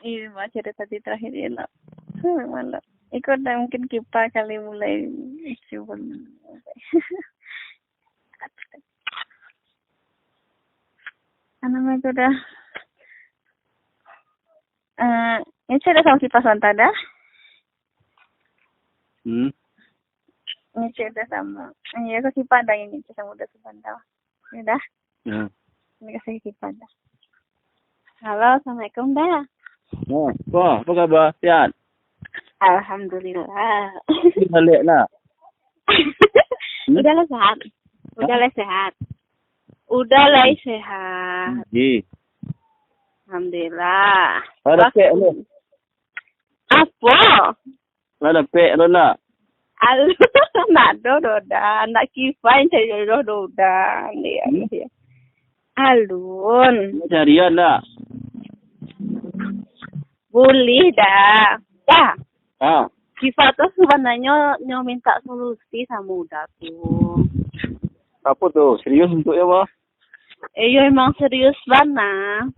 Iya, mau cerita tadi terakhir ya, lo. Malah. Ikut mungkin kita kali mulai coba. Namanya itu udah. Ini cerita sama si Paswanta dah. Ini cerita sama. Iya, ke si Padang ini cerita sama udah Subanda. Udah. Ya. Ini kasih si Padang. Halo, assalamualaikum dah. Apa kabar? Sihat? Alhamdulillah. Balik lah. Udahlah sehat. Udahlah sehat. Udahlah sehat. Alhamdulillah. Ada pek lu. Apa? Ada pek lu nak. Alu, nak doda, nak kifain cari doda, dia. Alun. Carian lah. Boleh dah. Dah. Kifa tuh sebenarnya minta solusi sama udah tuh. Apa tuh? Serius untuk apa? Iya emang serius banget.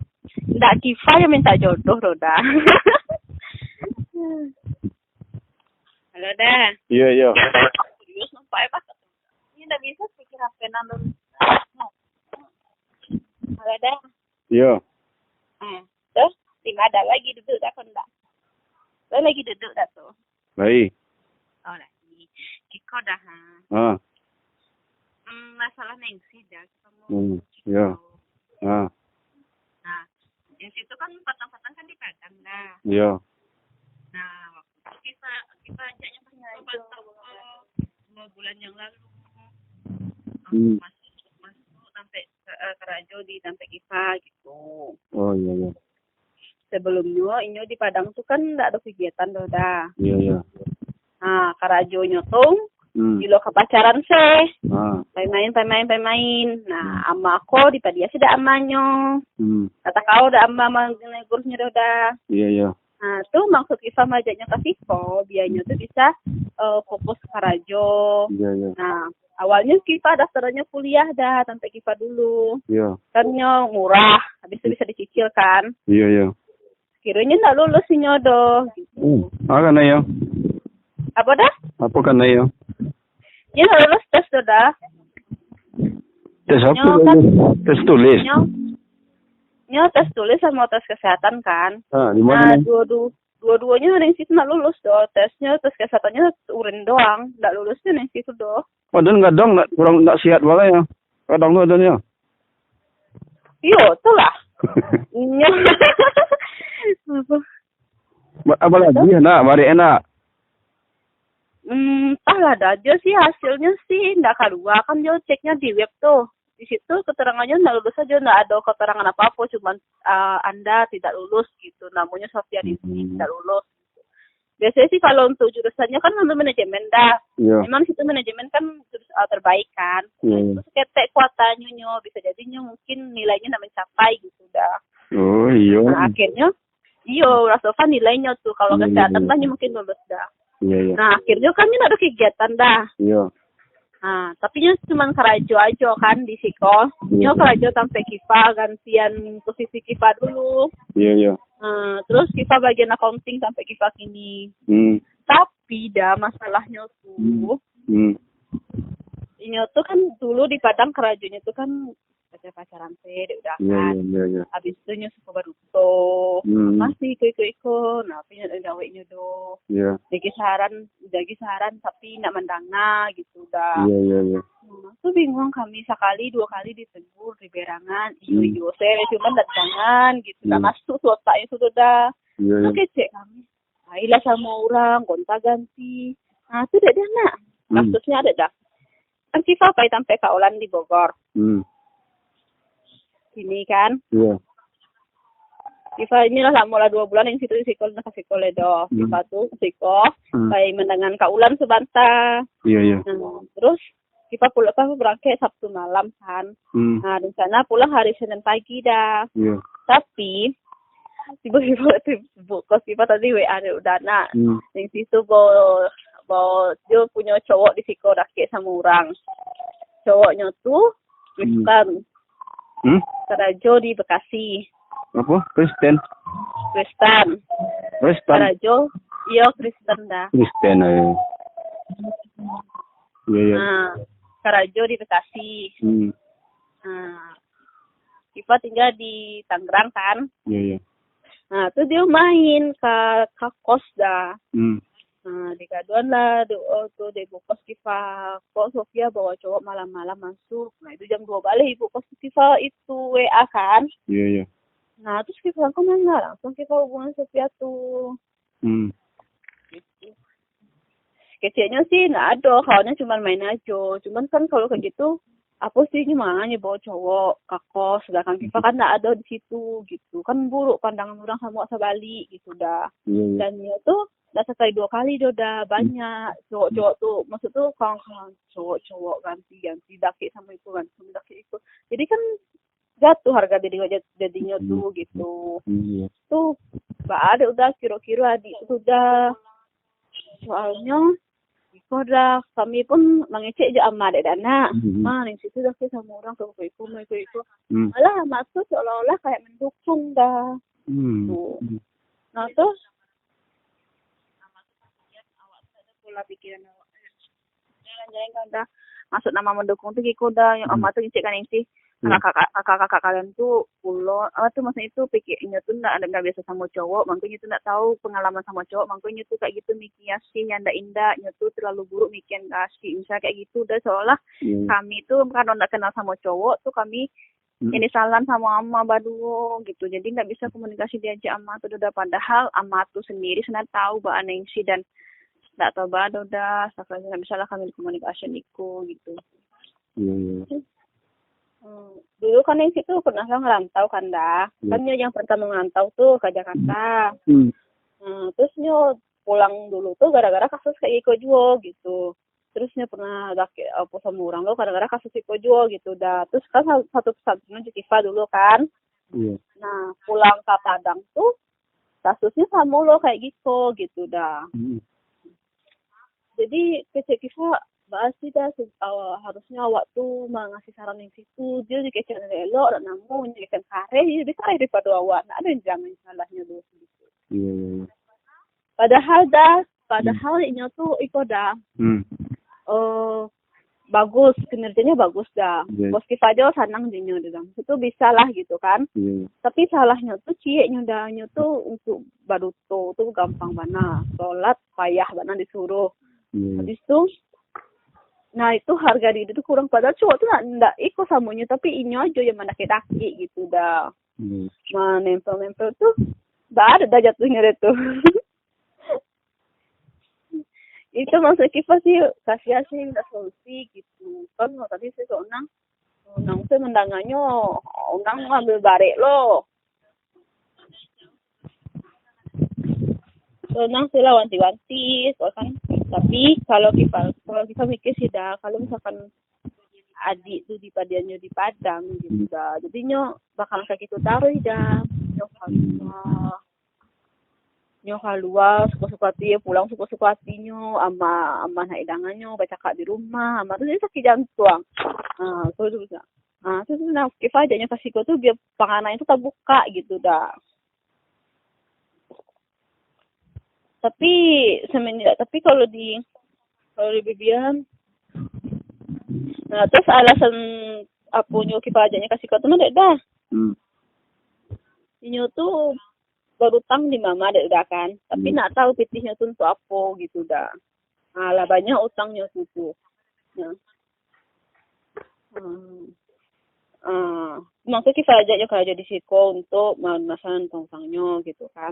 Nggak Kifa yang minta jodoh dah. Halo dah. Iya. Serius sampai apa? Ini nggak bisa pikir apa nanti. Halo dah. Iya. Terus Tima ada lagi duduk dah kan enggak? Lo lagi duduk dah tuh. Baik. Oh lagi. Kiko dah. Masalah Nengsi dah. Iya. Nah, Nengsi itu kan patang-patang kan di Padang dah. Iya. Nah, kita ajaknya pernah itu 2 bulan yang lalu. Masuk sampai Kerajo di sampai Kifa gitu. Oh iya. Sebelumnya Inyo di Padang tuh kan enggak ada kegiatan dah. Iya. Nah, Kerajo nyotong di lo kepacaran sih. Pemain. Nah, ama aku di padia sih dah amanyo. Kata kau dah ama negurnya dah. Iya. Nah, tuh maksud Kifa majaknya ke Siko, biarnya tuh bisa fokus ke Karajo. Iya. Nah, awalnya Kifa daftarnya kuliah dah, sampai Kifa dulu. Iya. Kan murah, habis itu bisa dicicil kan. Iya. Kiranya nggak lulus sih nyodoh. Gitu. Apa kan ya? Apa dah? Apa kan ya? Dia nggak lulus tes tuh dah. Tes apa? Tes tulis. Tes tulis sama tes kesehatan kan. Di mana? Nah, dua-duanya dari situ nggak lulus doh. Tes kesehatannya urin doang. Nggak lulusnya dari situ doh. Padahal nggak dong, kurang nggak sehat banget ya. Kadang tuh adanya. Iya, tuh lah. Apa lagi enak, mari enak. Entahlah aja sih hasilnya sih nggak keluar kan dia ceknya di web tuh. Di situ keterangannya nggak lulus aja, nggak ada keterangan apa-apa, cuman Anda tidak lulus gitu, namanya Sofia Rizky tidak lulus. Biasanya sih kalau untuk jurusannya kan untuk manajemen dah. Yeah. Memang situ manajemen kan terbaik kan. Yeah. Terus ketek kuatannya bisa jadinya mungkin nilainya nggak mencapai gitu dah. Oh iya. Nah akhirnya Rasofa nilainya tuh kalau kesehatan kan mungkin lulus dah. Iya. Nah akhirnya kan ini ada kegiatan dah. Iya. Nah, tapi cuma Kerajo aja kan di Siko. Nyo Kerajo sampai Kifa gantian posisi Kifa dulu. Iya. Terus Kifa bagian accounting sampai Kifa kini. Tapi dah masalahnya tuh. Nyo tuh kan dulu di Padang Kerajonya tuh kan pacaran sih, udah kan. Iya. Habis itu nyo suka baru tuh. Masih ikut. Nah, punya gawainya do. Iya. Lagi saran tapi nggak mendana gitu dah. Iya. Tuh bingung kami 2 kali ditegur di berangan. Iyo saya cuma jangan gitu. Nggak masuk otaknya sudah dah. Iya. Kecek kami. Ayolah sama orang gonta ganti. Nah, itu deh nak. Kasusnya ada dah. Kan Kifa sampai kaulan di Bogor. Ini kan. Iya. Kifa inilah mula 2 bulan yang situ di sekolah nak sekolah doh. Kifa tuh sekolah baik mendengar kaulan sebentar. Iya. Terus Kifa pulang kan berangkat Sabtu malam kan. Nah, di sana pulang hari Senin pagi dah. Iya. Tapi tiba-tiba Kifa tadi WA udah nak. Yang situ bawa dia punya cowok di sekolah rakyat sama orang. Cowoknya tuh Kristen. Kerajo di Bekasi. Apa? Kristen. Kristen. Kristen. Karajo, iya Kristen dah. Kristen aja. Iya. Nah, Karajo di Bekasi. Nah, Kiva tinggal di Tangerang kan. Iya. Nah, tuh dia main ke kos dah. Nah, di kaduan lah, tuh di ibu kos Kiva. Kok Sofia bawa cowok malam-malam masuk. Nah, itu jam 2 balik ibu kos Kiva itu WA kan. Iya. Nah, terus Kiva langsung nanya, langsung Kiva hubungan Sofia tuh. Gitu. Kecilnya sih nggak ada, kawannya cuma main aja. Cuman kan kalau kayak gitu, apa sih ini makanya bawa cowok ke kos, sedangkan Kiva kan nggak ada di situ gitu. Kan buruk pandangan orang sama Bali gitu dah. Dan dia tuh udah sekali 2 kali dia udah banyak cowok-cowok tuh, maksud tuh kawan-kawan cowok-cowok ganti daki sama itu kan, sama daki itu. Jadi kan jatuh harga diri jadinya tuh gitu. Tuh mbak ada udah kira-kira adik itu udah soalnya udah kami pun mengecek aja sama adik dana. Nih situ dah sama orang ke ikut. Malah masuk seolah-olah kayak mendukung dah. Tuh. Nah terus pola pikiran awak. Jangan kan dah masuk nama mendukung tuh gitu dah yang amat tuh ngecek kan yang sih. Kakak kalian tuh tuh maksudnya itu pikirnya tuh nggak biasa sama cowok, makanya tuh nggak tahu pengalaman sama cowok, makanya tuh kayak gitu mikirnya sih nyanda indahnya tuh terlalu buruk mikirin kasih, misalnya kayak gitu udah seolah kami tuh karena nggak kenal sama cowok tuh kami ini salah sama ama baduo gitu, jadi nggak bisa komunikasi diajak ama tuh udah padahal ama tuh sendiri sebenarnya tahu bahwa nengsi dan nggak tahu bahwa udah sekarang nggak bisa lah kami komunikasi niku gitu. Dulu kan yang situ pernah ngerantau kan dah. Kan yang pertama ngerantau tuh ke Jakarta. Terus pulang dulu tuh gara-gara kasus kayak Iko Juo gitu. Terusnya pernah apa sama orang lo gara-gara kasus Iko Juo gitu dah. Terus kan satu pesantren di Kiva dulu kan. Nah pulang ke Padang tuh kasusnya sama lo kayak gitu dah. Jadi kecek Kiva bahas sih dah harusnya awak tuh mengasih saran yang situ dia dikecek elok dan namun dikecek kare dia kare daripada awak nah ada yang jangan salahnya dulu gitu. Padahal ini tuh ikut dah bagus kinerjanya bagus dah bos kita aja senang dia bilang itu bisa lah gitu kan. Tapi salahnya tuh cieknya dahnya tuh untuk baruto tuh gampang banget sholat payah banget disuruh habis tuh. Nah itu harga diri itu kurang padahal cowok tuh nggak ikut samunya tapi ini aja yang mana daki gitu dah. Nempel tuh nggak ada dah jatuhnya deh tuh. Itu maksud kita sih kasih udah solusi gitu kan tadi saya seorang saya mendangannya orang ngambil barek lo. Senang sih lah wanti-wanti kan. Tapi kalau kita mikir sih dah kalau misalkan adik tuh di Padiannya di Padang gitu dah jadinya bakal kayak gitu taruh dah nyoka luar suka-suka hati pulang suka-suka hatinya ama haidangannya baca kak di rumah ama tuh jadi sakit jantung. Terus kita aja kasih kau tuh biar panganan itu terbuka gitu dah. Tapi kalau di Bibian nah terus alasan apunya kita aja kasih kau tuh mana dah. Ini tuh berutang di mama dah kan. Tapi nak tahu pitihnya tuh untuk apa gitu dah. Lah banyak utangnya tuh. Nah. Maksudnya kita aja di siko untuk masalah tongtangnya gitu kan.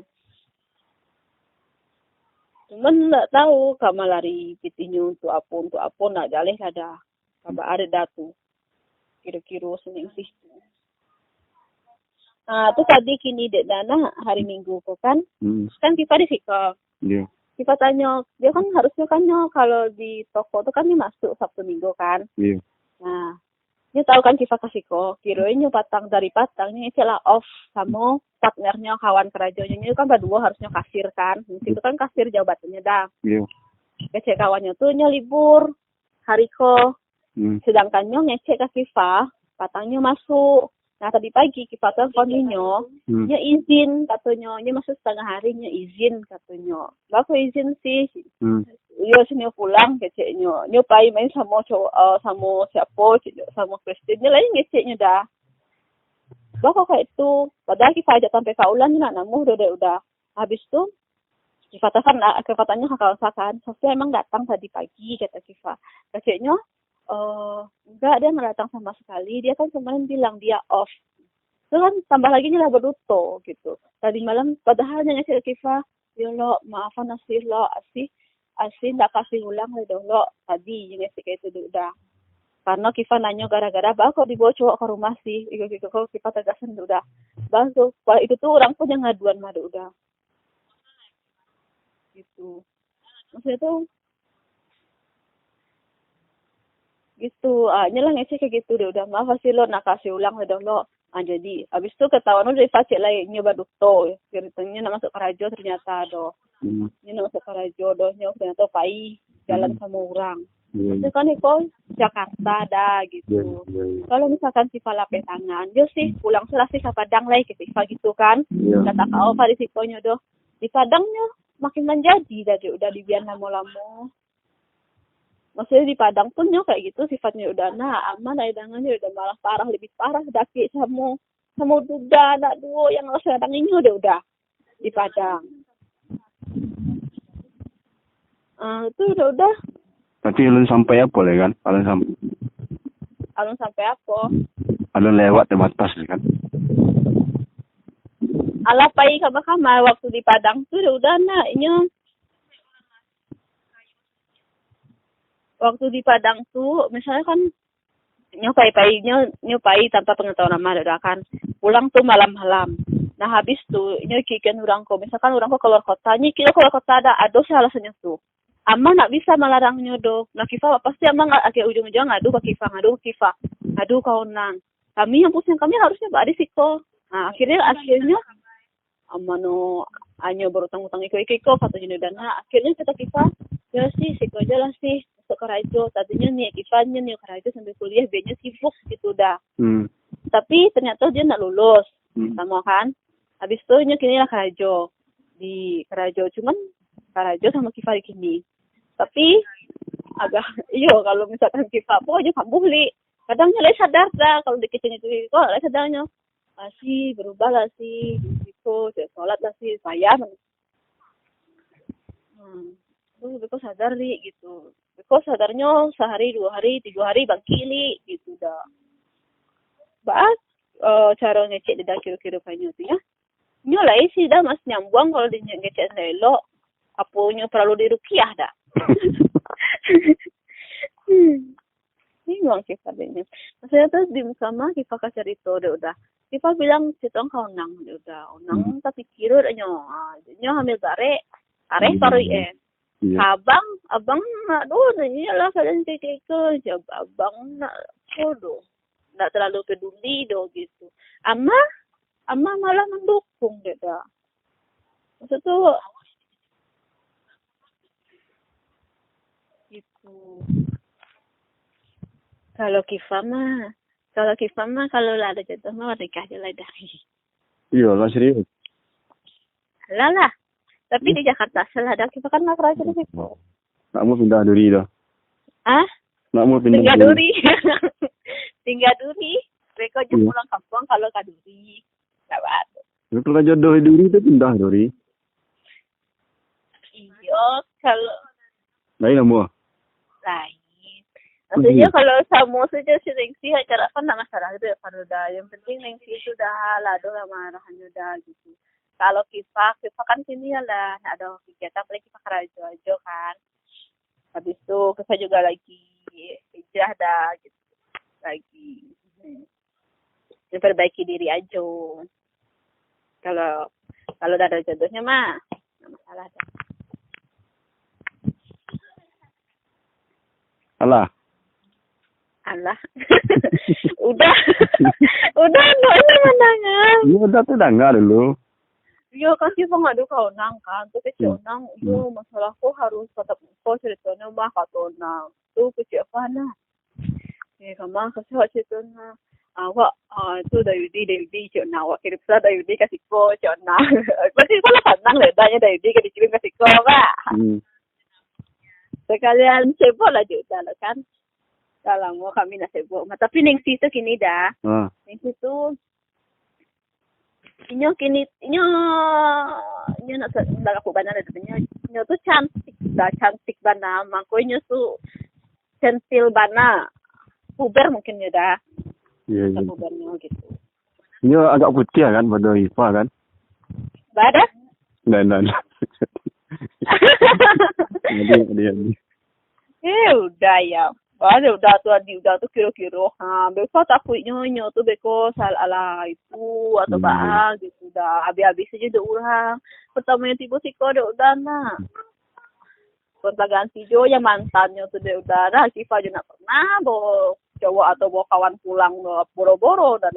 Cuman nggak tahu kamu lari pitihnya untuk apa nak jaleh ada kabar ada datu kira-kira seneng sih. Tuh tadi kini dek dana hari Minggu kan kita di Siko. Kita tanya dia kan harusnya kan kalau di toko tuh kan dia masuk Sabtu Minggu kan. Nah dia tahu kan kita kasih kok kiranya patang ini istilah off sama partnernya kawan kerajanya itu kan berdua harusnya kasir kan itu kan kasir jabatannya dah. Ngecek kawannya tuh libur hari ko sedangkan ngecek ke FIFA patangnya masuk Nah tadi pagi kita telepon Nyo, nya izin katanya, nya masuk setengah hari nya izin katanya. Lah aku izin sih. Yo sini pulang keceknya. Nyo pai main sama cowok sama siapa, sama Christine. Nya lain ngeceknya dah. Bahkan kayak itu, padahal kita ajak sampai kaulan nak namu udah. Habis itu Kifa kan katanya kakak Sofia emang datang tadi pagi kata Kifa. Keceknya enggak, dia nggak datang sama sekali. Dia kan kemarin bilang dia off. Itu kan tambah lagi lah berduto gitu. Tadi malam padahal ngasih ke Kifa, ya lo maafan asih lo asih nggak kasih ulang lo tadi yang ngasih kayak itu udah. Karena Kifa nanya gara-gara kok dibawa cowok ke rumah sih. Kok Kifa tegasan udah. Bangku, itu tuh orang pun yang ngaduan mah udah. Gitu. Maksudnya tuh gitu, nyelah ngecek kayak gitu deh udah maaf sih lo nak kasih ulang udah lo. Jadi abis itu ketahuan udah facet lagi nyoba duto ceritanya nak masuk ke rajo ternyata doh. Nak masuk ke rajo doh ternyata pai jalan sama orang. Itu kan itu Jakarta dah gitu. Kalau misalkan si lape tangan, yo sih pulang selesai ke Padang lagi ke Siva gitu kan. Kata kau pada sikonya doh. Di Padangnya makin menjadi dari udah dibiar lama-lama. Maksudnya di Padang pun kayak gitu sifatnya udah aman dangannya udah malah parah lebih parah daki sama duda anak duo yang sedang ini udah di Padang. Itu udah. Tapi alun sampai apa kan? Alun sampai apa? Alun lewat terbatas kan? Alapai kama waktu di Padang tuh udah waktu di Padang tuh misalnya kan nyopai tanpa pengetahuan nama udah kan pulang tuh malam-malam. Nah habis tuh kikian orangku misalkan orangku keluar kota kira keluar kota ada sih alasannya tuh ama nak bisa melarang nyodo. Nah Kifa pasti ama nggak agak ujung-ujung ngadu ke Kifa ngadu kau nang kami yang pusing kami harusnya mbak Adisiko. Nah akhirnya ama no anyo berutang-utang iko katanya dana akhirnya kata Kifa ya sih siko aja lah sih masuk ke Rajo tadinya nih Kifanya nih ke Rajo sambil kuliah biasanya sibuk gitu dah. Tapi ternyata dia nggak lulus sama kan habis itu kini lah ke Rajo di Rajo cuman ke Rajo sama Kifa kini tapi agak kalau misalkan Kifa po aja kamu beli kadang nyalai sadar dah kalau dikecilnya itu kok nyalai sadarnya sih berubah lah sih gitu sholat lah sih saya Beko sadar li gitu. Beko sadarnya sehari 2 hari 3 hari bangki li gitu dah. Bahas cara ngecek di kira-kira kayaknya tuh ya. Nyolai sih dah mas nyambung kalau di ngecek lelo apunya perlu dirukiah dah. Bingung sih katanya. Maksudnya tuh di sama kita kasih itu udah. Kita bilang citong kau nang udah. Nang tapi kira nyo hamil are sorry Abang aduh lah kalian kayak jawab abang nggak terlalu peduli gitu. Ama malah mendukung deh dah. Maksud tuh gitu. Kalau Kifa mah kalau ada jodoh mah nikah aja lah dah. Iya lah serius. Lah. Tapi di Jakarta selada kita kan nggak kerja di situ. Nak mau pindah duri dah. Nak mau pindah duri. Tinggal duri. Mereka aja pulang kampung kalau ke duri. Lewat. Kalau jodoh duri itu pindah duri. Iya kalau. Lain lah mua. Lain. Maksudnya kalau sama saja sih acara kan nggak masalah itu ya kalau udah yang penting nengsi itu dah lah doa marahannya dah gitu. Kalau Kifa kan sini lah ada kegiatan apalagi Kifa Rajo aja kan. Habis itu Kifa juga lagi hijrah dah gitu. Lagi memperbaiki diri aja. Kalau udah ada jodohnya mah enggak masalah dah. Allah. udah enggak menangan. Udah tuh enggak dulu. Iya kan Kifa ngadu kau nang kan, tuh kecil nang, masalahku harus tetap kau ceritanya mah kau nang, tuh kecil mana? Kamang kesel ceritanya, awak itu Dayudi cik na awak kirim surat Dayudi kasih ko cik na. Berarti kalau pandang ledanya Dayudi kan dikirim kasih ko kak. Sekalian sibuk lah juga lah kan. Kalau mau kami nak sibuk. Tapi neng situ kini dah. Neng situ inyo nak aku bana ledanya. Inyo tu cantik bana. Mangko inyo tu centil bana. Puber mungkin ya dah. Iya. Pubernya gitu. Ini agak putih kan pada Ifa kan? Bada? Nah. Dia. Udah ya. Udah tuh kira-kira. Besok takut nyonya tuh beko salah itu atau apa gitu dah. Habis aja udah orang. Pertama yang tiba-tiba udah nak. Kontak ganti Jo yang mantannya tuh dia udah dah. Kifa juga nak pernah bawa cowok atau bawa kawan pulang boro-boro dan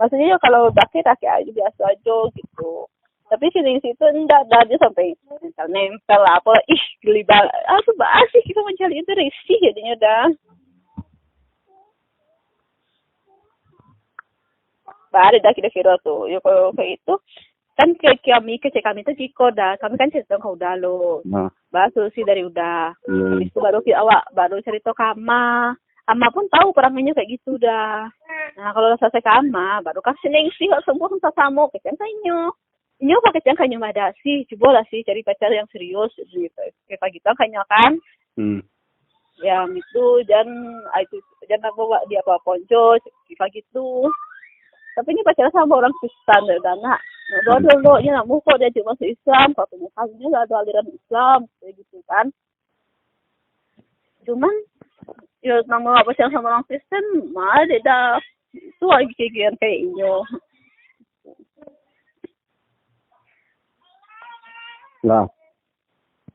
maksudnya ya kalau daki aja biasa aja gitu. Tapi sini situ enggak ada aja sampai nempel apa geli banget. Aku asik kita mencari itu risih jadinya dah. Baru dah kira-kira tuh. Ya kalau kayak itu kan kami itu Ciko dah. Kami kan cerita kau udah lo. Bahasa sih dari udah. Habis itu awak baru cerita Kama. Ama pun tahu perangannya kayak gitu dah. Nah kalau selesai Kama baru kasih neng sih semua sama kecang kanyo. Ini apa kecang kanyo ada sih. Coba lah sih cari pacar yang serius gitu. Kayak gitu kanyo kan. Yang itu jangan bawa dia apa ponco kayak gitu. Tapi ini pacaran sama orang Kristen dan nak. Dua nak muka dia cuma masuk Islam, satu mukanya nggak ada aliran Islam kayak gitu kan. Cuman ya nama pacaran sama orang Kristen mah dia dah itu lagi kayak ini. Lah.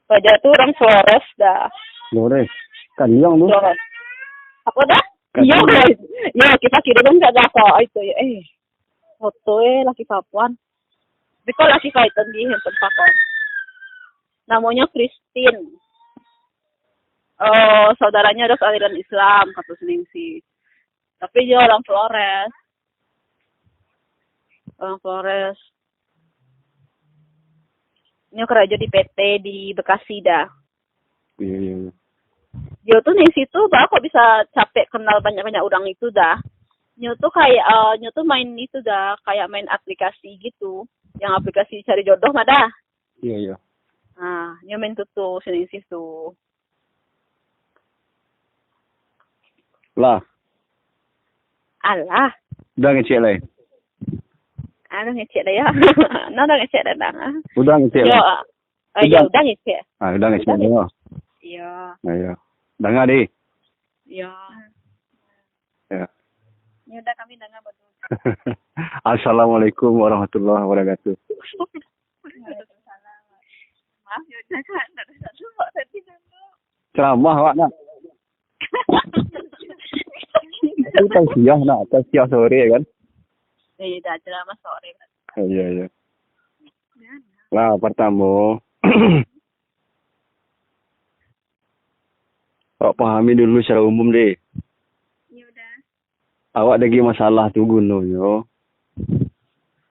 Pacar tuh orang Flores dah. Flores. Kan yang tu. Apa dah? Iya guys. Ya kita kirim enggak ada apa itu ya. Foto laki Papuan. Tapi kok laki kaitan di handphone Papuan. Namanya Christine. Saudaranya ada aliran Islam kata Seningsi. Tapi dia orang Flores. Ini kerja di PT di Bekasi dah. Iya. Dia tuh di situ kok bisa capek kenal banyak-banyak orang itu dah. Dia tuh main itu dah, kayak main aplikasi gitu. Yang aplikasi cari jodoh mah dah. Iya. Nah, dia main tuh sini situ. Lah. Alah. Udah ngecek lah. Udah ngecek dah ya. Udah ngecek dah. Udah ngecek lah. Ya, udah ngecek. Udah ngecek dah. Iya. Iya. Dengar deh. Iya. Ya. Ya udah kami dengar betul. Assalamualaikum warahmatullahi wabarakatuh. Maaf ya udah kan ada satu kok tadi dulu. Ceramah awak nak. Tausiah nak, tausiah sore kan. Iya, dah ceramah sore. Iya. Lah pertama awak pahami dulu secara umum deh. Ya udah. Awak lagi masalah tu gunanya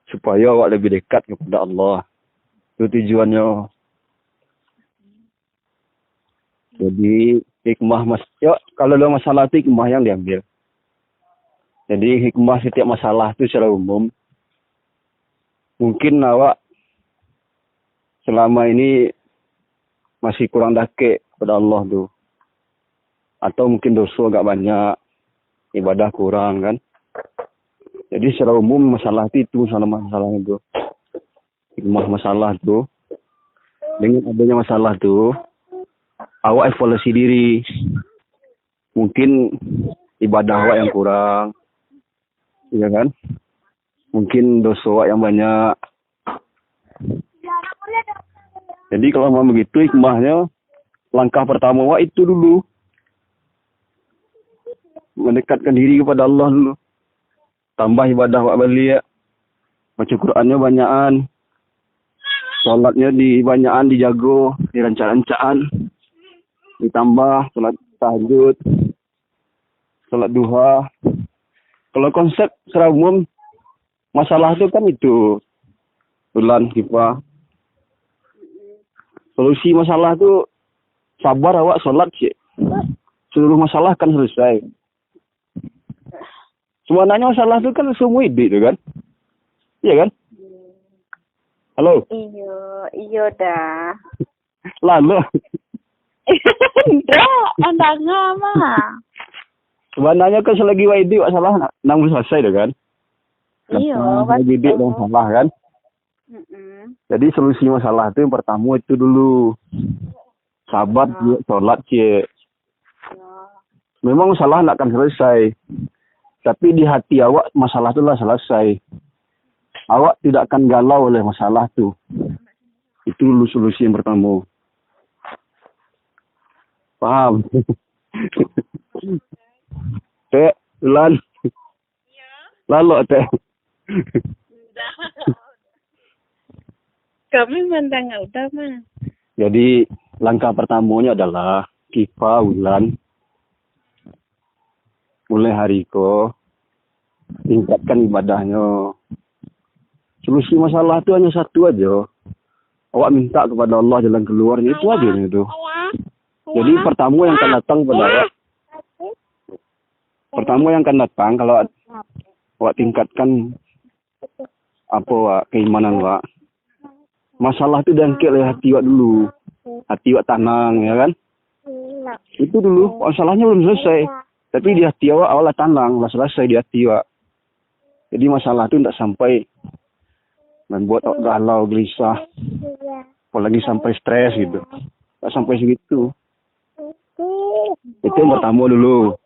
supaya awak lebih dekat kepada Allah. Itu tujuannya. Jadi hikmah kalau ada masalah itu hikmah yang diambil. Jadi hikmah setiap masalah itu secara umum. Mungkin awak selama ini masih kurang dakik kepada Allah tu. Atau mungkin dosa agak banyak, ibadah kurang kan. Jadi secara umum masalah itu masalah itu. Hikmah masalah tu. Dengan adanya masalah tu, awak evaluasi diri. Mungkin ibadah awak yang kurang. Iya kan? Mungkin dosa awak yang banyak. Jadi kalau mau begitu hikmahnya, langkah pertama awak itu dulu. Mendekatkan diri kepada Allah dulu. Tambah ibadah awak balik. Baca Qurannya banyakan. Salatnya banyakan dijago, dirancang-rancaan. Ditambah salat tahajud, salat duha. Kalau konsep secara umum masalah itu kan itu bulan kita. Solusi masalah itu sabar awak sholat sih. Seluruh masalah kan selesai. Sebenarnya masalah itu kan semua ide itu kan. Iya kan? Halo? Iya dah. Lalu. Enggak, pandangan mah. Sebenarnya kan selagi ide masalah nang selesai itu kan. Iya, lagi ide yang salah kan. Jadi solusi masalah itu yang pertama itu dulu. Sabar dia sholat cie. Memang masalah nak akan selesai. Tapi di hati awak masalah itu lah selesai. Awak tidak akan galau oleh masalah itu. Itu dulu solusi yang pertama. Paham? Teh, Ulan. Lalu teh. Kami mandang udah mah. Jadi langkah pertamanya adalah Kifa Ulan mulai hari ko tingkatkan ibadahnya. Solusi masalah itu hanya satu aja. Awak minta kepada Allah jalan keluarnya itu aja itu. Jadi pertama yang akan datang pada awak. Pertama yang akan datang kalau awak tingkatkan apa awak keimanan awak. Masalah itu dangkit oleh hati awak dulu. Hati awak tenang ya kan. Itu dulu masalahnya belum selesai. Tapi di hati awak awalnya tenang, lah selesai di hati awak. Jadi masalah itu tidak sampai membuat awak galau, gelisah. Apalagi sampai stres gitu. Tak sampai segitu. Itu yang pertama dulu.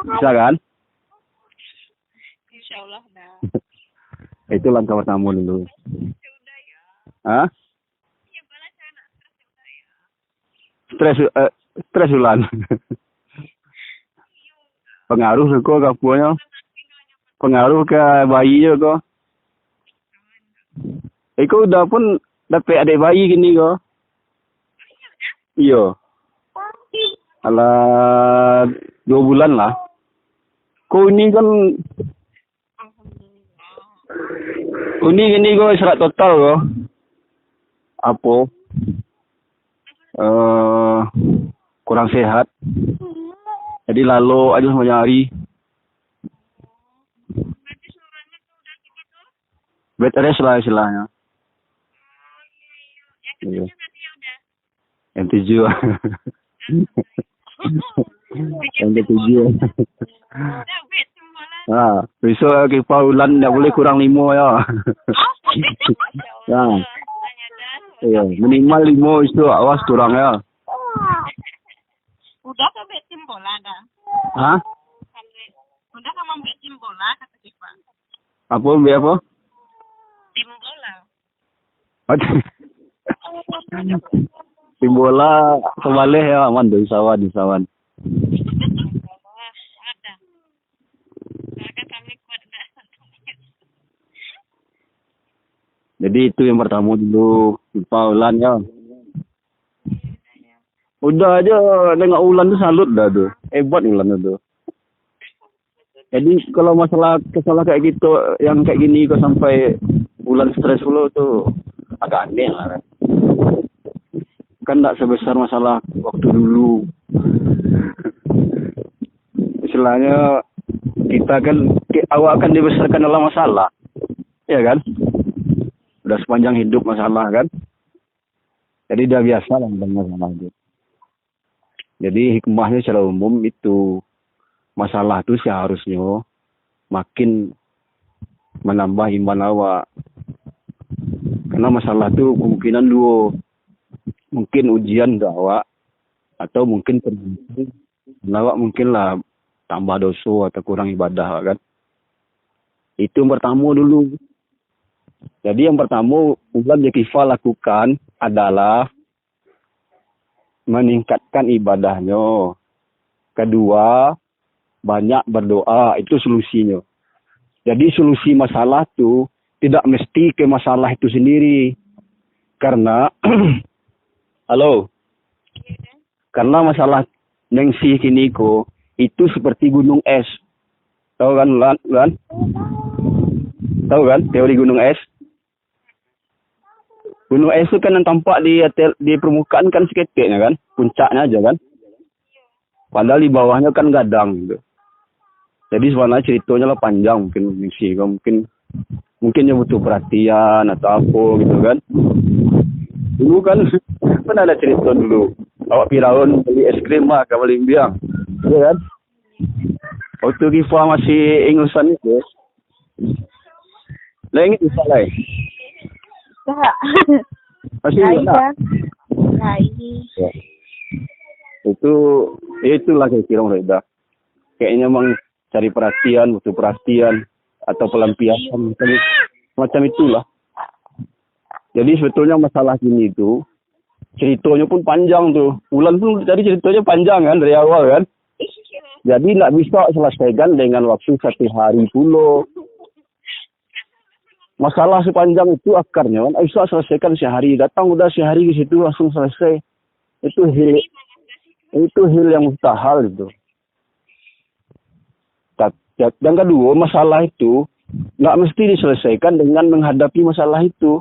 Bisa kan? Insyaallah dah. Itu langkah pertama dulu. Hah? Stres Ulan. Pengaruh ke kapunya. Pengaruh ke bayi kok. Iko udah pun dapat adik bayi gini kok. Iya. Alah 2 bulan lah. Kau ini kan ini kok serat total kok. Apa? Kurang sehat. Jadi lalu aja banyak hari. Bed rest lah istilahnya. Iya. Yang 7. Yang ke-7. Nah, besok Kifa Ulan tidak boleh kurang 5 ya. Nah. Iya, minimal 5 itu awas kurang ya. Udah ke tim bola dah. Hah? Udah sama tim bola kata Kifa. Apa biar apa? Tim bola. Tim bola kebalik ya aman di sawan. Ada. Kan kami kuat dah. Jadi itu yang pertama dulu, Kifa Ulan ya. Udah aja nengok Ulan tuh salut dah tuh. Hebat Ulan itu. Jadi kalau masalah kayak gitu, yang kayak gini kok sampai Ulan stres dulu tuh agak aneh lah. Kan enggak sebesar masalah waktu dulu. Istilahnya kita kan awak akan dibesarkan dalam masalah. Ya kan? Udah sepanjang hidup masalah kan. Jadi udah biasa lah dengan masalah itu. Jadi hikmahnya secara umum itu masalah itu seharusnya makin menambah iman awak. Karena masalah itu kemungkinan dua. Mungkin ujian untuk awak atau mungkin perbaikan. Awak mungkin lah tambah dosa atau kurang ibadah kan. Itu yang pertama dulu. Jadi yang pertama Ulan Kifa lakukan adalah meningkatkan ibadahnya. Kedua, banyak berdoa. Itu solusinya. Jadi solusi masalah itu tidak mesti ke masalah itu sendiri. Karena, halo? Karena masalah neng si kini ko, itu seperti gunung es. Tahu kan, Lan? Tahu kan teori gunung es? Gunung es itu kan yang tampak di permukaan kan seketiknya kan, puncaknya aja kan. Padahal di bawahnya kan gadang gitu. Jadi sebenarnya ceritanya lah panjang mungkin dia butuh perhatian atau apa gitu kan. Dulu kan ada cerita dulu. Awak Firaun beli es krim mah ke Malimbiang. Iya kan? Waktu Kifa masih ingusan itu. Lah ingat bisa lah. Tak. Masih ingat tak? Nah, ini. Ya. Itulah kira-kira mereka. Kayaknya emang cari perhatian, butuh perhatian atau pelampiasan macam itulah. Jadi sebetulnya masalah ini itu ceritanya pun panjang tuh. Ulan pun tadi ceritanya panjang kan dari awal kan. Jadi nggak bisa selesaikan dengan waktu 1 hari pula. Masalah sepanjang itu akarnya kan bisa selesaikan sehari. Datang udah sehari ke situ langsung selesai. Itu hal yang mustahil itu. Dan kedua, masalah itu nggak mesti diselesaikan dengan menghadapi masalah itu.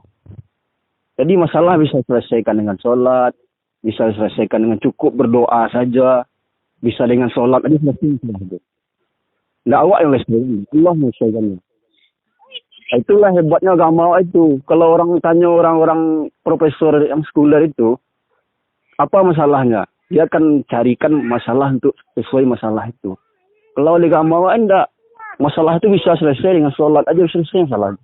Jadi masalah bisa diselesaikan dengan sholat, bisa diselesaikan dengan cukup berdoa saja, bisa dengan sholat aja selesai. Nggak awak yang selesaikan, Allah menyelesaikannya. Itulah hebatnya agama itu. Kalau orang tanya orang-orang profesor yang sekuler itu, apa masalahnya? Dia akan carikan masalah untuk sesuai masalah itu. Kalau di agama enggak, masalah itu bisa selesai dengan sholat aja selesai masalah.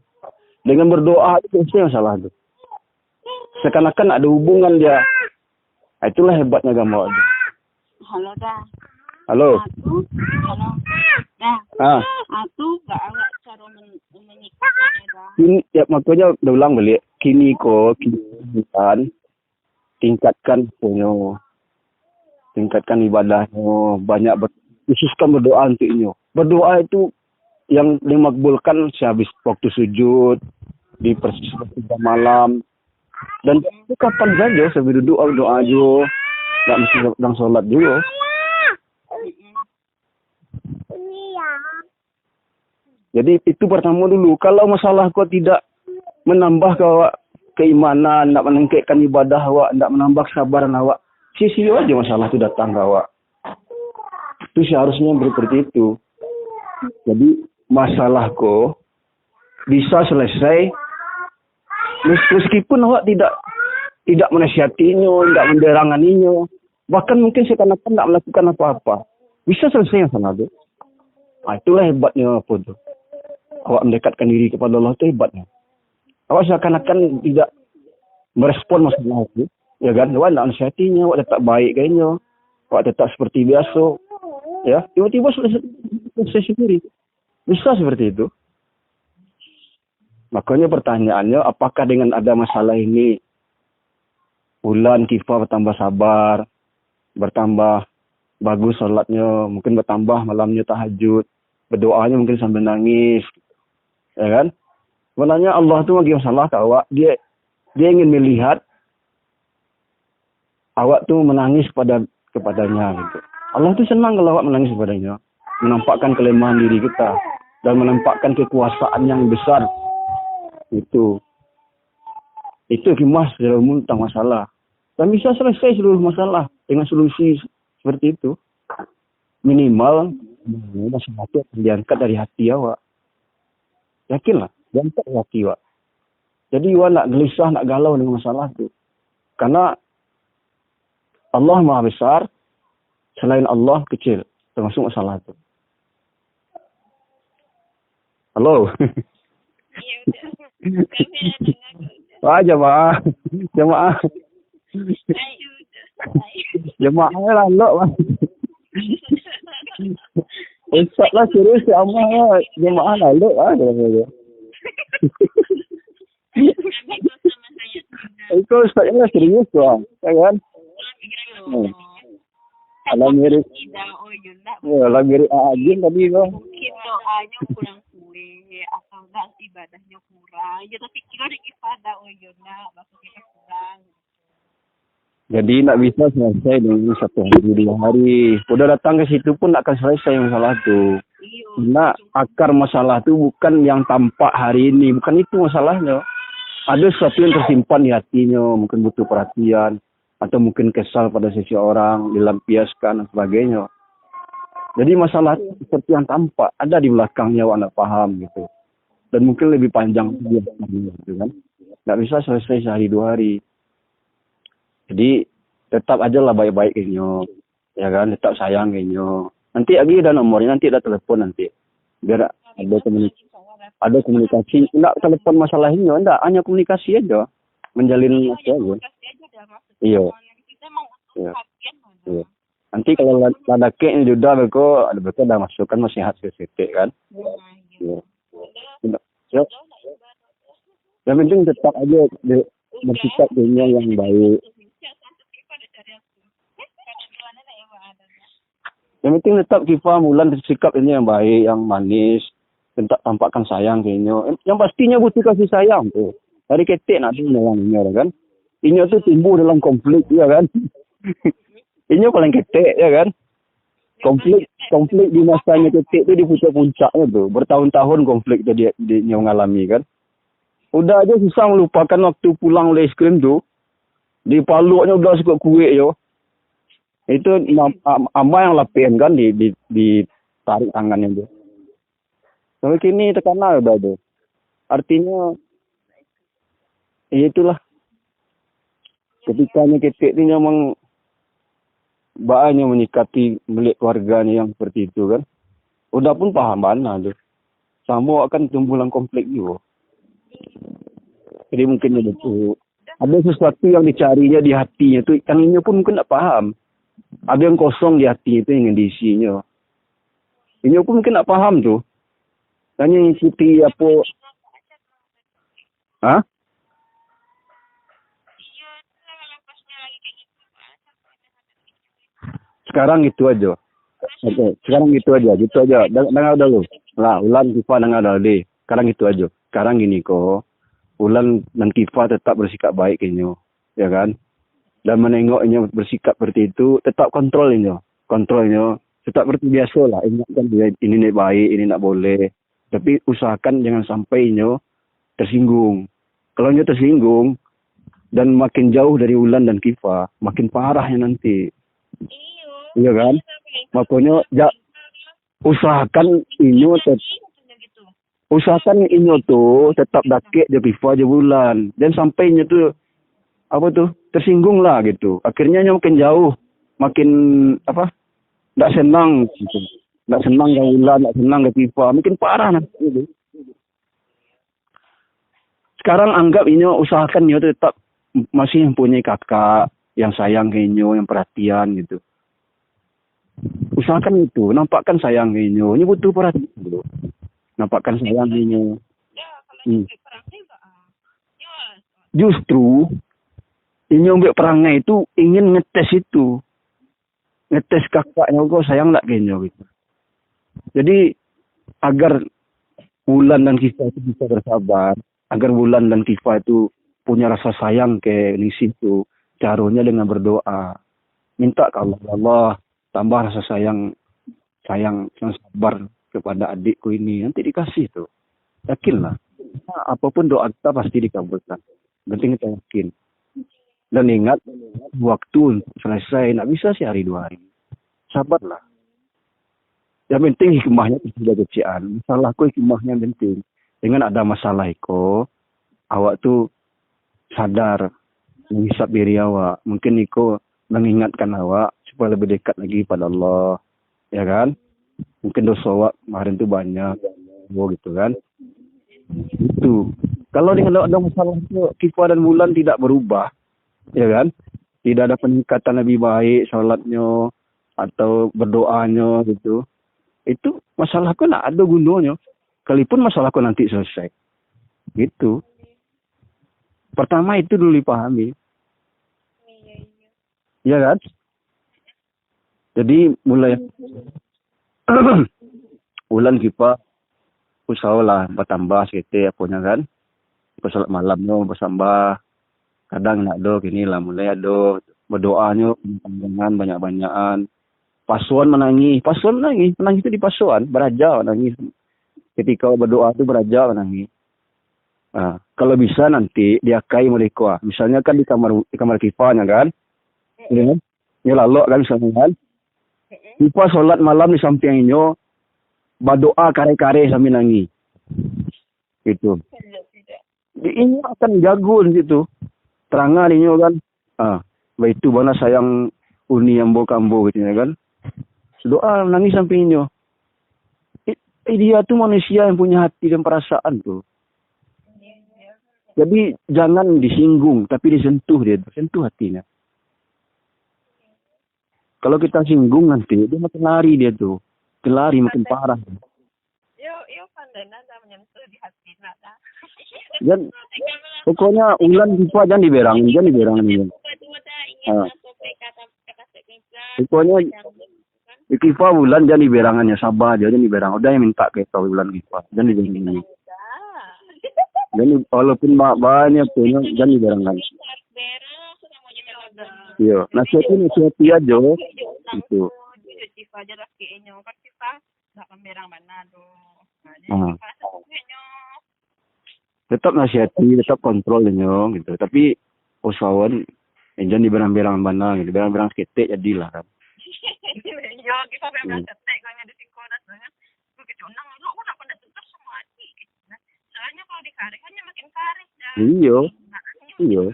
Dengan berdoa itu selesai masalah itu. Seakan-akan ada hubungan dia. Itulah hebatnya agama itu. Halo dah. Halo. Halo. Dah. Aku gak awak cara menyikapinya dah. Ini ya makanya udah ulang balik. Kini kan tingkatkan ibadahnya, khususkan berdoa untuknya. Berdoa itu yang dimakbulkan sehabis waktu sujud, di persiapan malam, dan itu kapan saja sambil duduk doa aja, nggak mesti sedang sholat juga. Jadi itu pertama dulu. Kalau masalah kau tidak menambah keimanan, tidak meningkatkan ibadah awak, tidak menambah kesabaran awak, sia-sia aja masalah itu datang ke awak. Itu seharusnya seperti itu. Jadi masalah kau bisa selesai meskipun awak tidak menasihatinya, tidak menderanganinya, bahkan mungkin seakan-akan tidak melakukan apa-apa, bisa selesai masalah itu. Nah, itulah hebatnya apa itu. Awak mendekatkan diri kepada Allah itu hebatnya. Awak seakan-akan tidak merespon masalah itu, ya kan? Awak tidak menasihatinya, awak tetap baik kayaknya, awak tetap seperti biasa, ya. Tiba-tiba selesai sendiri. Bisa seperti itu. Makanya pertanyaannya, apakah dengan ada masalah ini, Ulan Kifa bertambah sabar, bertambah bagus sholatnya, mungkin bertambah malamnya tahajud, berdoanya mungkin sambil nangis, ya kan? Sebenarnya Allah tuh lagi masalah ke awak, dia ingin melihat awak tuh menangis kepadanya gitu. Allah tuh senang kalau awak menangis kepadanya, menampakkan kelemahan diri kita dan menampakkan kekuasaan yang besar. Itu hikmah secara umum tentang masalah. Dan bisa selesai seluruh masalah dengan solusi seperti itu. Minimal masalah itu akan diangkat dari hati awak. Yakinlah, diangkat dari hati awak. Jadi awak nak gelisah, nak galau dengan masalah itu. Karena Allah Maha Besar, selain Allah kecil, termasuk masalah itu. Halo. Wah, jemaah lah lo. Ustaz lah serius ya amal jemaah lah lo itu ustaznya lah serius doang, ya kan? Alam mirip aja tadi lo. Mungkin doanya kurang kue atau enggak ibadahnya kurang. Ya tapi kira di ibadah maksudnya kurang. Jadi nak bisa selesai dengan 1 hari 2 hari. Udah datang ke situ pun nak akan selesai masalah tu. Iya. Karena akar masalah itu bukan yang tampak hari ini, bukan itu masalahnya. Ada sesuatu yang tersimpan di hatinya, mungkin butuh perhatian, atau mungkin kesal pada seseorang, dilampiaskan dan sebagainya. Jadi masalah seperti yang tampak ada di belakangnya, Anda paham gitu. Dan mungkin lebih panjang dia gitu kan. Nggak bisa selesai sehari 2 hari. Jadi tetap aja lah baik-baik inyo, ya kan, tetap sayang inyo. Nanti lagi ada nomornya, nanti ada telepon nanti. Biar ada komunikasi. Enggak telepon masalah inyo, enggak, hanya komunikasi aja. Menjalin apa aja. Iya. Iya. Iya. Nanti kalau ladake ini sudah beko ada masukan nasihat sedikit kan. Iya. Ya. Yang penting tetap aja bersikap dunia yang baik. Yang penting tetap Kifa Mulan bersikap ini yang baik, yang manis, tetap tampakkan sayang ke Inyo. Yang pastinya butuh kasih sayang tuh. Dari ketik nak tuh yang Inyo kan. Inyo tuh tumbuh dalam konflik ya kan. Inyo paling ketik ya kan. Konflik di masanya ketik tuh di puncak-puncaknya tuh. Bertahun-tahun konflik tuh dia ngalami kan. Udah aja susah melupakan waktu pulang oleh es krim tuh. Di paluknya udah suka kue yo. Itu ama yang lapian kan di tarik tangannya tuh. Sampai kini tekanan udah tuh. Artinya itulah ketikanya ketik ini memang bahannya menyikapi milik keluarganya yang seperti itu kan. Udah pun paham mana tuh. Sama akan tumbuh dalam konflik juga. Jadi mungkin itu ada sesuatu yang dicarinya di hatinya tuh yang ini pun mungkin tak paham. Ada yang kosong di hati itu yang diisinya. Ini pun mungkin tak paham tuh. Hanya ikuti apa. Hah? Sekarang itu aja. Oke, sekarang gitu aja. Dengar dulu. Lah, Ulan Kifa dengar dulu. Sekarang itu aja. Sekarang gini kok. Ulan dan Kifa tetap bersikap baik kayaknya. Ya kan? Dan menengoknya bersikap seperti itu, tetap kontrolnya. Kontrolnya tetap seperti biasa lah. Ingatkan dia, ini nak baik, ini nak boleh. Tapi usahakan jangan sampai nyo tersinggung. Kalau nyo tersinggung dan makin jauh dari Ulan dan Kifa, makin parahnya nanti. Iya kan? Makanya usahakan inyo tuh tetap dakek je Kifa je Ulan. Dan sampai nyo tuh tersinggung lah gitu. Akhirnya makin jauh, makin nggak senang gitu. Nggak senang ke Ulan, nggak senang ke Kifa, makin parah nanti gitu. Sekarang anggap ini usahakan Nyo tetap masih mempunyai kakak yang sayang ke Nyo, yang perhatian gitu. Usahakan itu, nampakkan sayang ke Nyo. Ini butuh perhatian dulu. Nampakkan sayang ke Nyo. Justru ini ambil perangai itu ingin ngetes itu. Ngetes kakaknya kok sayang enggak kayaknya gitu. Jadi agar Wulan dan Kifa itu bisa bersabar, agar Wulan dan Kifa itu punya rasa sayang ke Ningsih itu, caranya dengan berdoa. Minta ke Allah, tambah rasa sayang yang sabar kepada adikku ini. Nanti dikasih tuh. Yakinlah. Nah, apapun doa kita pasti dikabulkan. Penting kita yakin. Dan ingat, waktu selesai, nak bisa sehari 2 hari. Sabarlah. Yang penting hikmahnya tidak kecian. Masalahku hikmahnya yang penting. Dengan ada masalah Iko, awak tuh sadar menghisap diri awak. Mungkin Iko mengingatkan awak supaya lebih dekat lagi pada Allah. Ya kan? Mungkin dosa awak kemarin tuh banyak. Gitu kan? Itu. Kalau dengan ada masalah itu, Kifa dan Wulan tidak berubah. Ya kan? Tidak ada peningkatan lebih baik salatnya atau berdoanya gitu. Itu masalahku nak ada gunanya. Kalipun masalahku nanti selesai. Gitu. Pertama itu dulu dipahami. Iya kan? Jadi mulai Wulan Kifa usahalah bertambah sedikit apanya kan. Pas malamnya bersambah. Kadang nak do gini lah mulai do berdoanya panjangan banyak-banyakan Pasuan menangis. Menangis itu di pasuan. Beraja menangis. Ketika berdoa itu beraja menangis. Nah, kalau bisa nanti diakai mereka. Misalnya kan di kamar kifahnya kan. Ya kan? Ini lalu kan misalnya kan. Kifah sholat malam di sampingnya. Berdoa kare-kare sambil nangis. Gitu. Ini akan jago gitu. Terangan ini kan. Baik itu mana sayang uni ambo kambo gitu ya kan. Doa nangis sampingnya. Dia tuh manusia yang punya hati dan perasaan tuh. Jadi jangan disinggung, tapi disentuh dia, sentuh hatinya. Kalau kita singgung nanti, dia makin lari dia tuh. Makin lari, makin parah. Yo pandai nada menyentuh di hati nada. Dan pokoknya ulan Kifa jangan diberangin. Pokoknya Kifa ulan jangan diberangannya, sabar aja, jangan diberang. Udah yang minta ke kau ulan Kifa, jangan diberangin. Jadi walaupun banyak punya jangan diberangkan. Iya, nasihati aja. Itu. Tetap nasihati, tetap kontrolnya gitu. Tapi usahawan jangan diberang-berang mana gitu. Berang-berang seketik jadilah kan. Yo, kita berang seketik kan ada singkodas kan. Begitu nang lu nak pada tutup semua hati. Soalnya kalau dikarik hanya makin karik dah. Iya.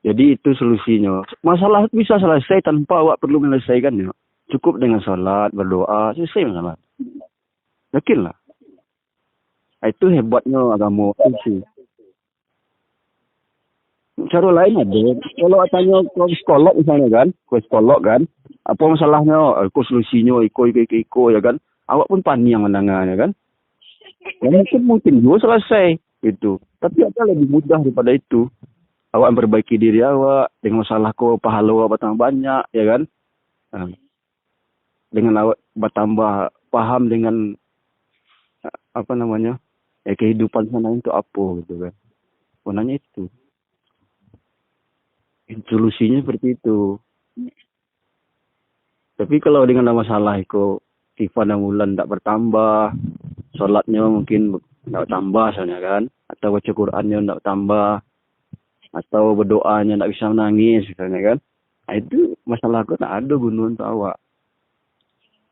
Jadi itu solusinya. Masalah itu bisa selesai tanpa awak perlu menyelesaikannya. Cukup dengan salat, berdoa, selesai masalah. Yakinlah. Itu hebatnya agama itu. Cara lain ada. Kalau tanya ke psikolog misalnya kan, apa masalahnya, solusinya, iko ya kan. Awak pun pani yang menanganya kan. Ya, mungkin juga selesai gitu. Tapi ada lebih mudah daripada itu. Awak memperbaiki diri awak dengan masalah kau pahala awak bertambah banyak ya kan. Dengan awak bertambah paham dengan kehidupan sana itu apa gitu kan. Pokoknya itu. Solusinya seperti itu. Tapi kalau dengan masalah itu Kifa dan Wulan tak bertambah, sholatnya mungkin tak tambah soalnya kan, atau baca Qurannya tak tambah, atau berdoanya tak bisa menangis misalnya kan. Nah, itu masalah aku tak ada gunung untuk awak.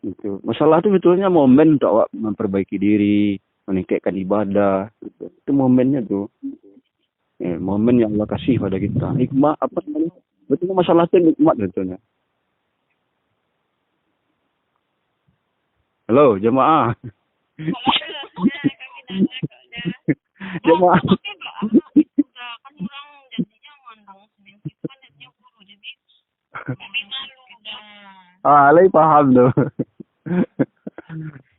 Itu masalah itu betulnya momen untuk awak memperbaiki diri, meningkatkan ibadah. Gitu. Itu momennya tuh. Momen yang Allah kasih pada kita. Hikmah apa namanya? Betulnya masalah itu nikmat betulnya. Halo, jemaah. Jemaah. Alay paham tuh.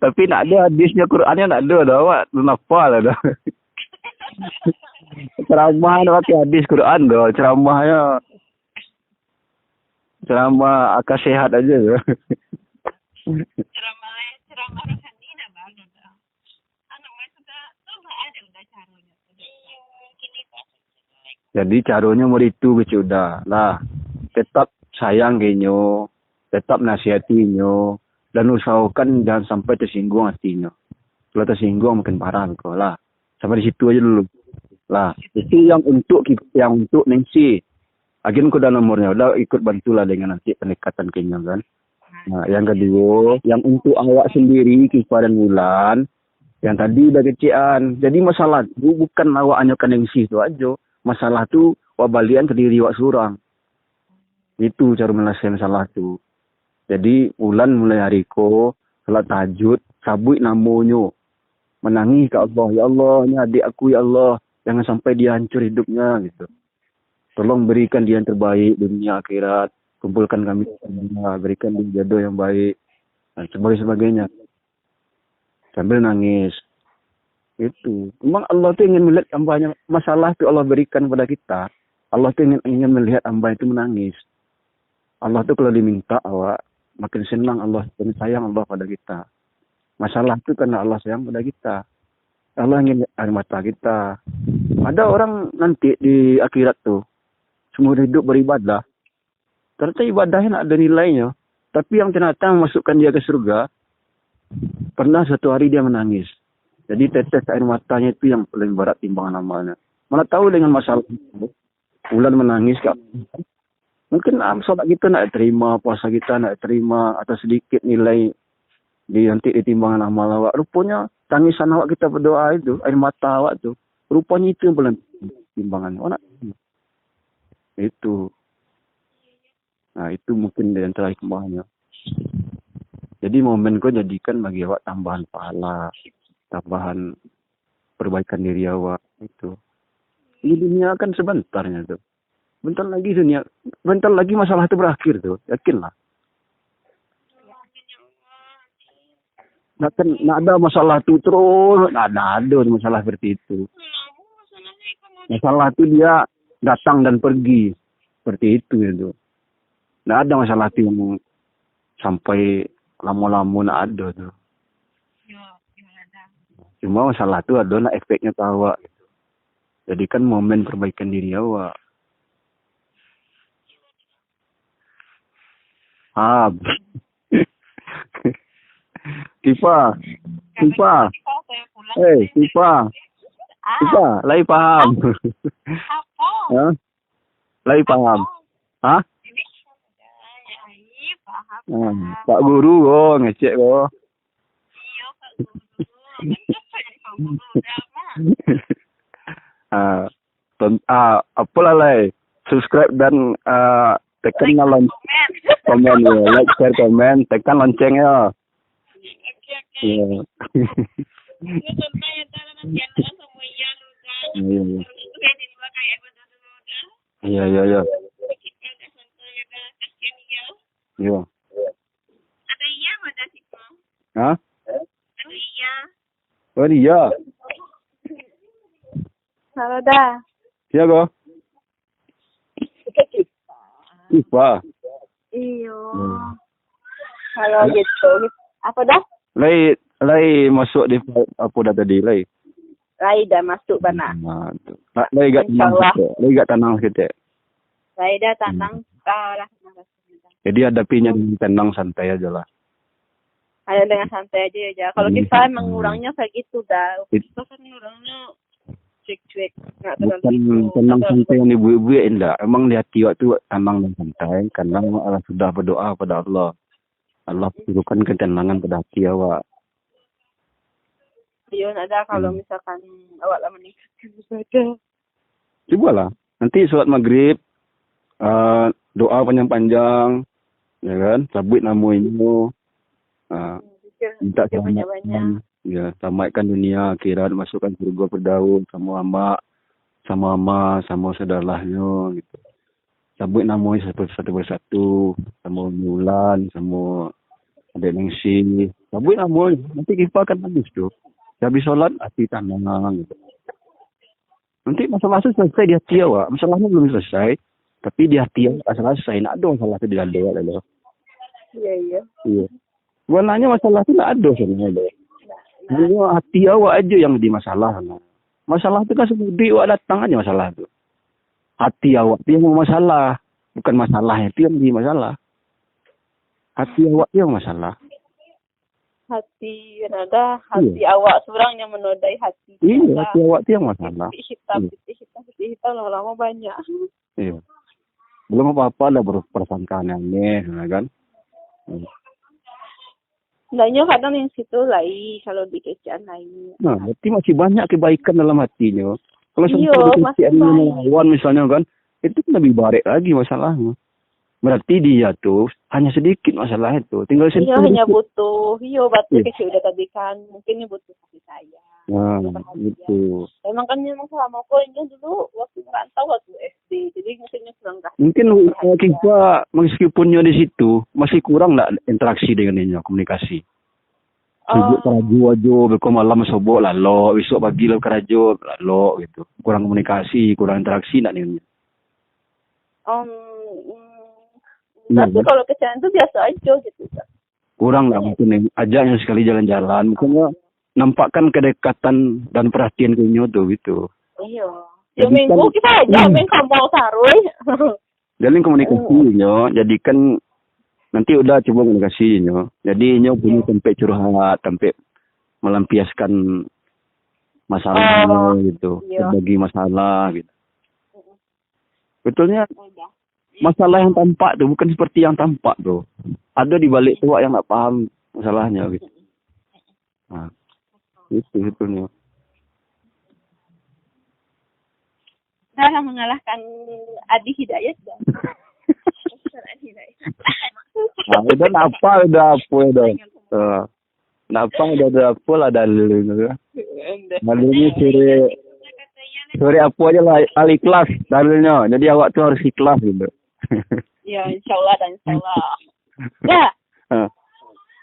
Tapi nak ada hadisnya Qurannya nak ada dah awak nafal dah. Ceramah dah pakai hadis Quran dah, ceramah akal sehat aja tu. Ceramah rohani dah bagus dah. Ada caranya. Jadi caranya mau itu sudah lah. Tetap sayang kenyo, tetap nasihatinya, dan usahakan jangan sampai tersinggung hatinya. Kalau tersinggung makin parah kau lah. Sampai di situ aja dulu. Lah, itu yang untuk Nancy. Agen ku dah nomornya, udah ikut bantulah dengan nanti pendekatan Kenya kan. Nah, yang kedua, yang untuk awak sendiri, Kifa dan Wulan, yang tadi udah kecian. Jadi masalah itu bukan awak anyokan Nancy itu aja. Masalah tu wabalian terdiri wak surang. Itu cara menyelesaikan masalah tu. Jadi Wulan mulai hari ko, salat tahajud, sabut namanya. Menangis ke Allah, ya Allah, ini adik aku ya Allah. Jangan sampai dia hancur hidupnya gitu. Tolong berikan dia yang terbaik dunia akhirat. Kumpulkan kami semua, berikan dia jodoh yang baik. Dan sebagainya. Sambil nangis. Itu. Memang Allah tu ingin melihat hambanya. Masalah tu Allah berikan kepada kita. Allah tu ingin melihat hamba itu menangis. Allah tu kalau diminta awak, makin senang Allah, makin sayang Allah pada kita. Masalah tu karena Allah sayang pada kita. Allah ingin air mata kita. Ada orang nanti di akhirat tu, semua hidup beribadah. Ternyata ibadahnya ada nilainya. Tapi yang ternyata memasukkan dia ke surga, pernah suatu hari dia menangis. Jadi tetes air matanya itu yang paling berat timbangan amalnya. Mana tahu dengan masalah itu, bulan menangis kak. Mungkin sholat kita nak terima, puasa kita nak terima, atau sedikit nilai nanti di timbangan amal awak. Rupanya tangisan awak kita berdoa itu, air mata awak tu, rupanya itu yang paling timbangan. Oh nak itu. Nah itu mungkin di antara hikmahnya. Jadi momen kau jadikan bagi awak tambahan pahala, tambahan perbaikan diri awak itu. Di dunia kan sebentarnya tuh. Bentar lagi masalah itu berakhir tuh, yakinlah. Nak ada masalah tuh terus, ada masalah seperti itu. Masalah itu dia datang dan pergi, seperti itu itu. Nggak ada masalah itu yang sampai lama-lama nggak ada tuh. Cuma masalah itu adalah efeknya ke awak. Jadi kan momen perbaikan diri awak. Tifa. Tifa, lagi paham. Hah? Lagi paham. Hah? Pak Guru ngecek kok. Apalah lai. Subscribe dan tekan komen ya, like, share, komen, tekan lonceng ya. Iya. Iya. Iya. Ada iya mana sih? Hah? Iya. Oh iya. Halo dah. Siapa? Tifa. Iyo. Halo gitu. Apa dah? Lai masuk di apa dah tadi lai? Lai dah masuk bana. Lai gak tenang kita. Lai dah tenang. Lah. Jadi hadapinya tenang santai aja lah. Ada dengan santai aja. Kalau kita mengurangnya kayak gitu dah. Kita kan ngurangnya cuek-cuek. Bukan tenang santai yang ibu-ibu ya enggak. Emang di hati waktu tenang dan santai. Karena Allah sudah berdoa pada Allah. Allah berikan ketenangan pada hati awak. Iya, ada kalau misalkan awak lah meningkatkan ibadah. Cobalah. Nanti sholat maghrib. Doa panjang-panjang. Ya kan? Sabut nama ini. Minta selamat. Ya, selamatkan dunia akhirat, masukkan surga berdaun sama saudaranya gitu. Sabut namanya satu persatu, sama Mulan, sama Adik Nengsi. Sabut namanya, nanti kita akan habis tuh. Habis sholat, hati tenang gitu. Nanti masalah selesai di hati awak. Masalahnya belum selesai, tapi di hati awak selesai. Nak ada masalah itu di dalam awak lah. Iya. Sebenarnya masalah itu nak ada sebenarnya. Hanya hati awak aja yang di masalah. Masalah itu kan seperti awak datang aja masalah itu. Hati awak itu yang masalah. Bukan masalahnya itu yang di masalah. Hati awak itu yang masalah. Hati awak seorang yang menodai hati. Iya, hati awak itu yang masalah. Hitam lama-lama banyak. Iya. Belum apa-apa lah berpersangkaan yang aneh, kan? Sebenarnya kadang yang situ lain, kalau di kecian lain. Nah, berarti masih banyak kebaikan dalam hatinya. Kalau sampai kecian melawan misalnya kan, itu kan lebih baik lagi masalahnya. Berarti dia tuh hanya sedikit masalah itu. Tinggal sedikit. Iya, hanya butuh. Batu kecil udah tadi kan. Mungkin ini butuh kasih sayang. Nah, itu. Emang kan memang selama poinnya dulu waktu merantau waktu SD. Jadi mungkinnya kurang kasih. Mungkin kita meskipunnya di situ masih kurang nggak interaksi dengan dia, komunikasi. Sibuk kerajo aja, besok malam sobok lalu, besok pagi lah kerajo lalu gitu. Kurang komunikasi, kurang interaksi nggak nih? Tapi kalau kecil itu biasa aja gitu. Kurang lah mungkin ajaknya sekali jalan-jalan, mungkin nampakkan kedekatan dan perhatian ke tuh gitu. Iya. Ya minggu kita aja main kamu taruh. jalin komunikasinya. Jadi kan nanti udah coba komunikasinya. Jadi nyo punya tempat curhat, tempat melampiaskan masalahnya gitu, berbagi masalah gitu. Betulnya Udah. masalah yang tampak tuh bukan seperti yang tampak tuh. Ada di balik tua yang nggak paham masalahnya gitu. Nah, itu sebetulnya. Saya mengalahkan Adi Hidayat dong. Adi Hidayat. Nah, udah apa udah. Kenapa udah apa lah dalilnya. Dalilnya sore apa aja lah al-ikhlas dalilnya. Jadi awak tuh harus ikhlas gitu. Ya, insyaallah dan insyaallah. Ya.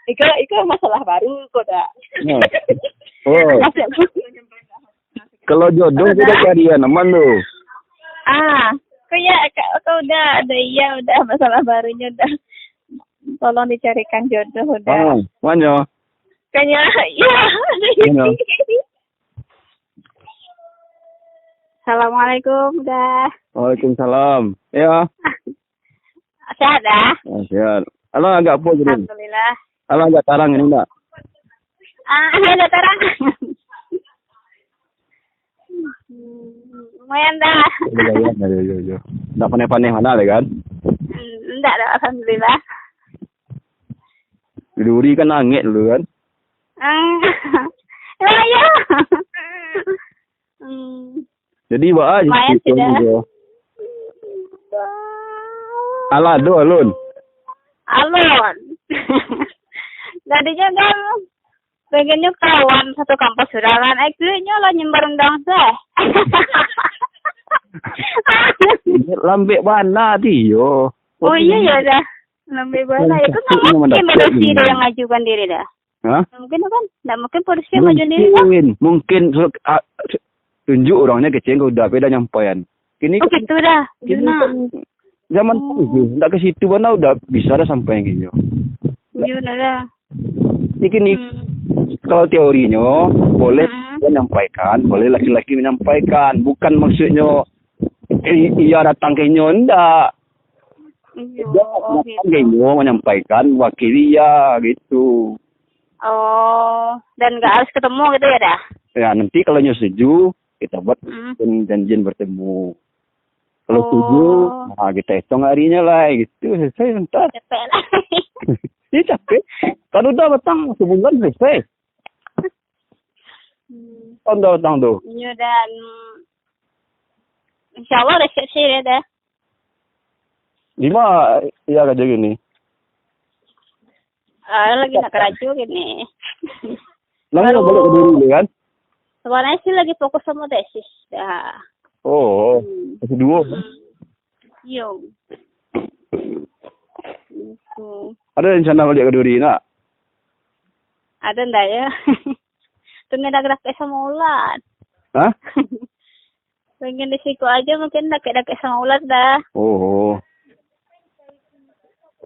Itu masalah baru kok dah. Oh. Kalau jodoh kita cari ya aman tuh. Kau udah masalah barunya udah. Tolong dicarikan jodoh udah. Mana? Kayaknya ya. Assalamualaikum udah. Waalaikumsalam. Ya. Sehat dah? Sehat. Halo agak apa jadi? Alhamdulillah. Halo agak tarang ini enggak? Ada terang. Lumayan dah. Iya. Enggak panen-panen mana deh kan? Enggak dah, alhamdulillah. Duri kan angin dulu kan? Ya. Jadi bawa aja lumayan sudah. Alado alun. Tadinya kan pengennya kawan satu kampus sudah kan. Akhirnya lah nyembar undang saya. Lambek mana dia? Oh iya ya dah. Lambek mana? Itu nggak mungkin polisi yang ngajukan diri dah. Hah? Mungkin kan? Nggak mungkin polisi yang ngajukan diri dah. Mungkin tunjuk orangnya kecil udah beda nyampaian. Kini oh gitu dah. Kan zaman dulu enggak ke situ mana udah bisa dah sampai gitu. Iya dah. Ini kalau teorinya boleh menyampaikan, boleh laki-laki menyampaikan, bukan maksudnya iya datang ke nyo enggak. Iya, datang ke nyo menyampaikan wakili ya gitu. Oh, dan nggak harus ketemu gitu ya dah? Ya nanti kalau nyo setuju kita buat janjian bertemu. Kalau setuju, nah kita hitung harinya lah gitu. Selesai bentar. Capek lah. Ini capek. Kan udah batang sebulan selesai. Kan udah batang tuh. Iya dan insya Allah resepsi ya dah. Lima iya kerja gini. Lagi nak kerja gini. Lalu balik ke dulu kan? Sebenarnya sih lagi fokus sama tesis. Dah. Oh, masih dua. Iya. Ada rencana balik ke Duri nak? Ada ndak ya? Pengen dak sama Ulan. Hah? Pengen di situ aja mungkin dak sama Ulan dah. Oh.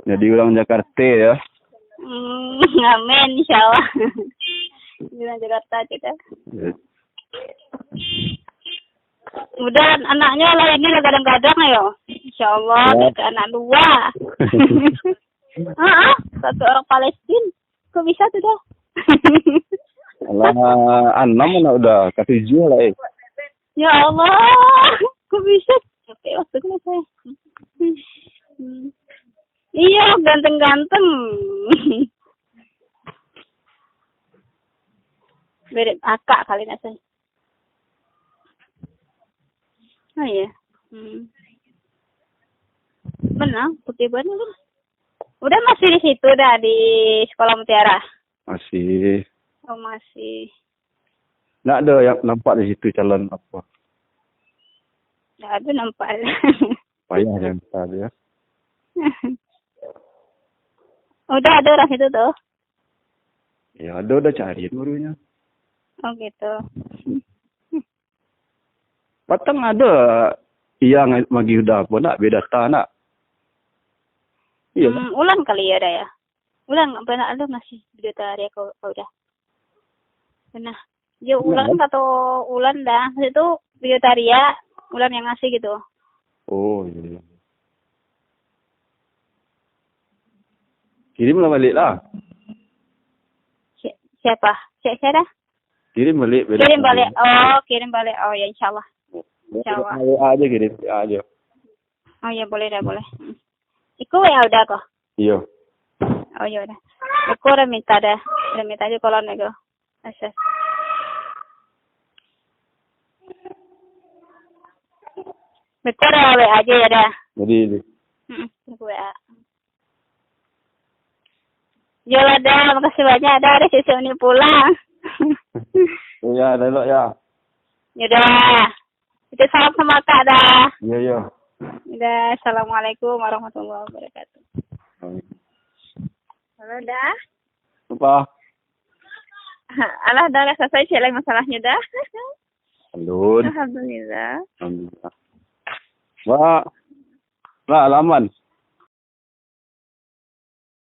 Jadi orang Jakarta ya? Amin insyaallah. Orang Jakarta kita. Udah anaknya lah ini kadang-kadang ya. Insyaallah ada anak dua. Satu orang Palestina. Kok bisa tuh dah? Alah, 6 mana udah, ke-7 lah Ya Allah, kok bisa? Capek waktunya saya. Iya, ganteng-ganteng. Mirip akak kali nasi. Oh iya. Benar, putih banget kan? Udah masih di situ dah di Sekolah Mutiara. Masih. Oh masih. Nggak ada yang nampak di situ calon apa? Nggak ada nampak. Payah yang tadi ya. Udah ada orang situ tuh. Ya ada udah cari barunya. Oh gitu. Patang ada. Iya magi udah apa nak beda tanah. Iya. Ulan kali ya dah ya. Ulan nggak pernah ada masih bidadari kau udah. Pernah. Dia Ulan atau Ulan dah. Itu bidadari ya. Ulan yang ngasih gitu. Oh iya. Kirimlah balik lah. Siapa? Saya dah. Kirim balik. Kirim balik. Oh, kirim balik. Oh ya, insyaallah. Insyaallah. WA aja kirim. WA aja. Oh ya, boleh dah, boleh. Iku ya udah kok. Iya. Oh ya udah. Aku udah minta aja kalau nego. Asas. Aku udah WA aja ya dah. Jadi. Aku WA. Yolah dah, makasih banyak dah. Ada sisi ini pulang. Ya, dah ya. Yaudah. Itu salam sama Kak dah. Iya, iya. Udah, assalamualaikum warahmatullahi wabarakatuh. Halo dah. Apa? Alah dah selesai selesai masalahnya dah. Alun. Alhamdulillah. Alhamdulillah. Wah. Lah, alaman.